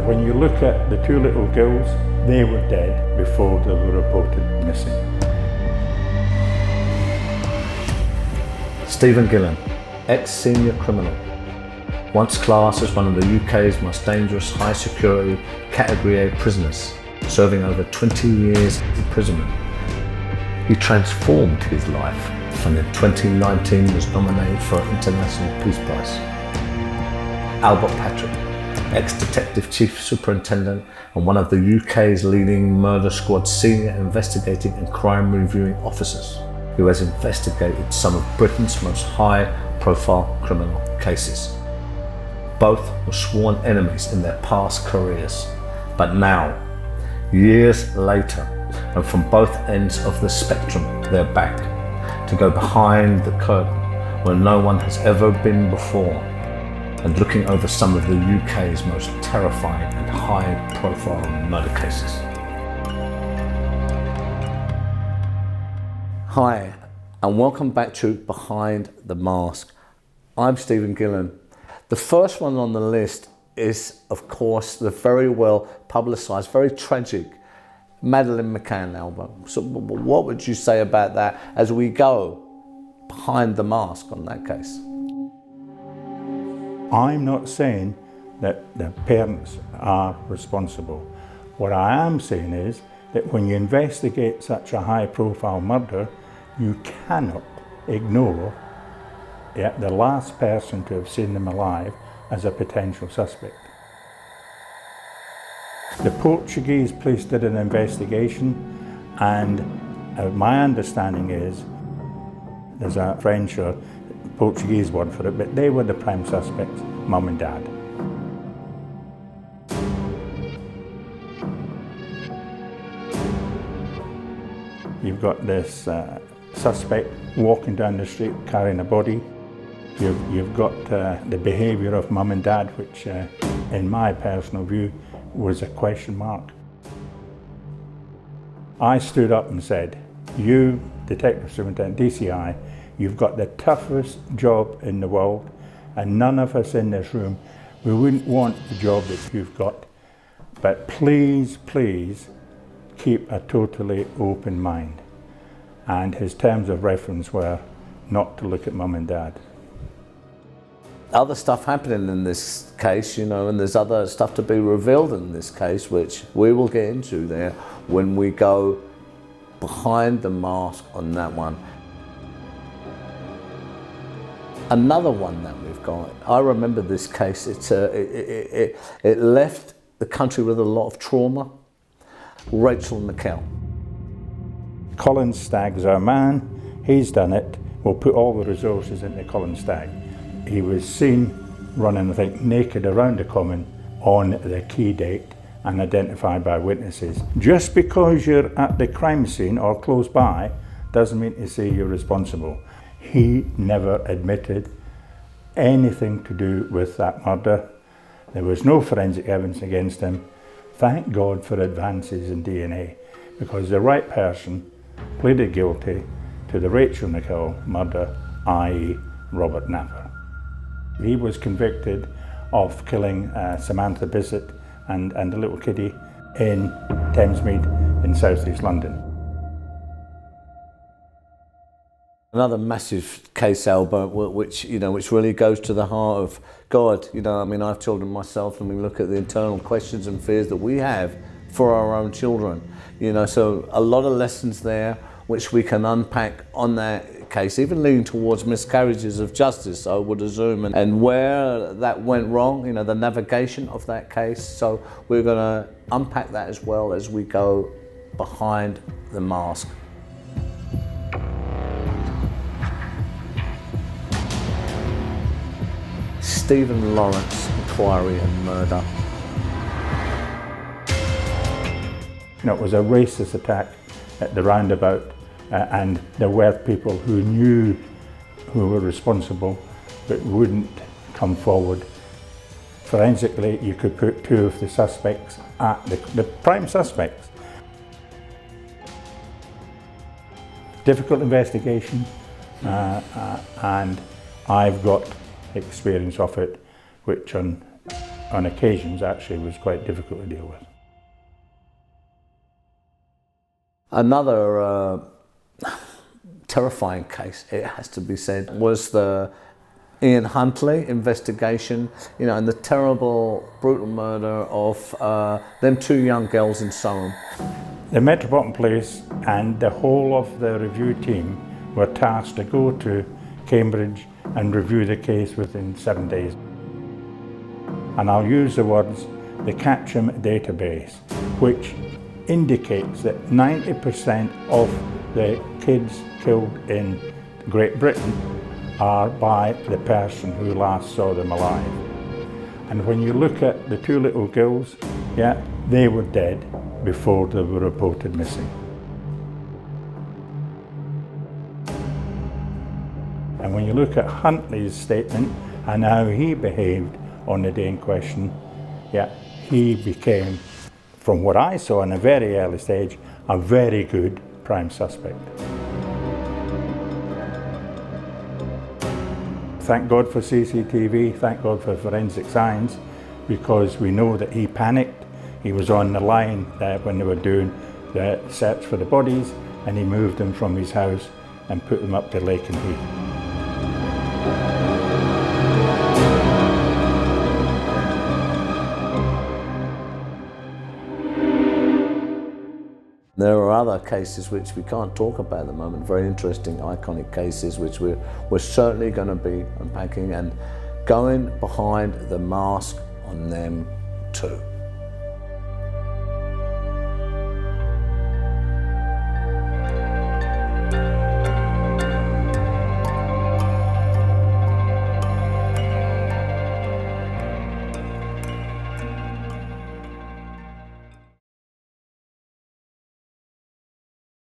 When you look at the two little girls, they were dead before they were reported missing. Stephen Gillen, ex-senior criminal, once classed as one of the UK's most dangerous high-security Category A prisoners, serving over 20 years imprisonment. He transformed his life and in 2019 was nominated for an International Peace Prize. Albert Patrick, ex-Detective Chief Superintendent and one of the UK's leading murder squad senior investigating and crime reviewing officers, who has investigated some of Britain's most high-profile criminal cases. Both were sworn enemies in their past careers, but now, years later, and from both ends of the spectrum, they're back to go behind the curtain where no one has ever been before, and looking over some of the UK's most terrifying and high-profile murder cases. Hi, and welcome back to Behind the Mask. I'm Stephen Gillen. The first one on the list is, of course, the very well publicised, very tragic Madeleine McCanne album. So what would you say about that as we go behind the mask on that case? I'm not saying that the parents are responsible. What I am saying is that when you investigate such a high-profile murder, you cannot ignore the last person to have seen them alive as a potential suspect. The Portuguese police did an investigation, and my understanding is, there's a French or Portuguese word for it, but they were the prime suspects, mum and dad. You've got this suspect walking down the street carrying a body. You've got the behaviour of mum and dad, which in my personal view was a question mark. I stood up and said, you, Detective Superintendent, DCI, you've got the toughest job in the world, and none of us in this room, we wouldn't want the job that you've got, but please, please keep a totally open mind. And his terms of reference were not to look at mum and dad. Other stuff happening in this case, and there's other stuff to be revealed in this case, which we will get into there when we go behind the mask on that one. Another one that we've got, I remember this case, it left the country with a lot of trauma. Rachel Nickell. Colin Stagg's our man, he's done it. We'll put all the resources into Colin Stagg. He was seen running, I think, naked around the common on the key date and identified by witnesses. Just because you're at the crime scene or close by doesn't mean to say you're responsible. He never admitted anything to do with that murder. There was no forensic evidence against him. Thank God for advances in DNA, because the right person pleaded guilty to the Rachel Nickell murder, i.e. Robert Napper. He was convicted of killing Samantha Bissett and a little kiddie in Thamesmead in South East London. Another massive case, Albert, which really goes to the heart of God. I have children myself, and we look at the internal questions and fears that we have for our own children. So a lot of lessons there which we can unpack on that case, even leading towards miscarriages of justice, I would assume, and where that went wrong, the navigation of that case. So we're going to unpack that as well as we go behind the mask. Stephen Lawrence inquiry and murder. It was a racist attack at the roundabout, and there were people who knew who were responsible but wouldn't come forward. Forensically, you could put two of the suspects at the prime suspects. Difficult investigation, and I've got experience of it, which on on occasions actually was quite difficult to deal with. Another terrifying case, it has to be said, was the Ian Huntley investigation, and the terrible, brutal murder of them 2 young girls in Soham. The Metropolitan Police and the whole of the review team were tasked to go to Cambridge and review the case within 7 days. And I'll use the words, the Catch'em database, which indicates that 90% of the kids killed in Great Britain are by the person who last saw them alive. And when you look at the 2 little girls, they were dead before they were reported missing. And when you look at Huntley's statement and how he behaved on the day in question, he became, from what I saw in a very early stage, a very good prime suspect. Thank God for CCTV, thank God for forensic science, because we know that he panicked. He was on the line when they were doing the search for the bodies, and he moved them from his house and put them up to Lake and Heath. There are other cases which we can't talk about at the moment, very interesting, iconic cases which we're certainly going to be unpacking and going behind the mask on them too.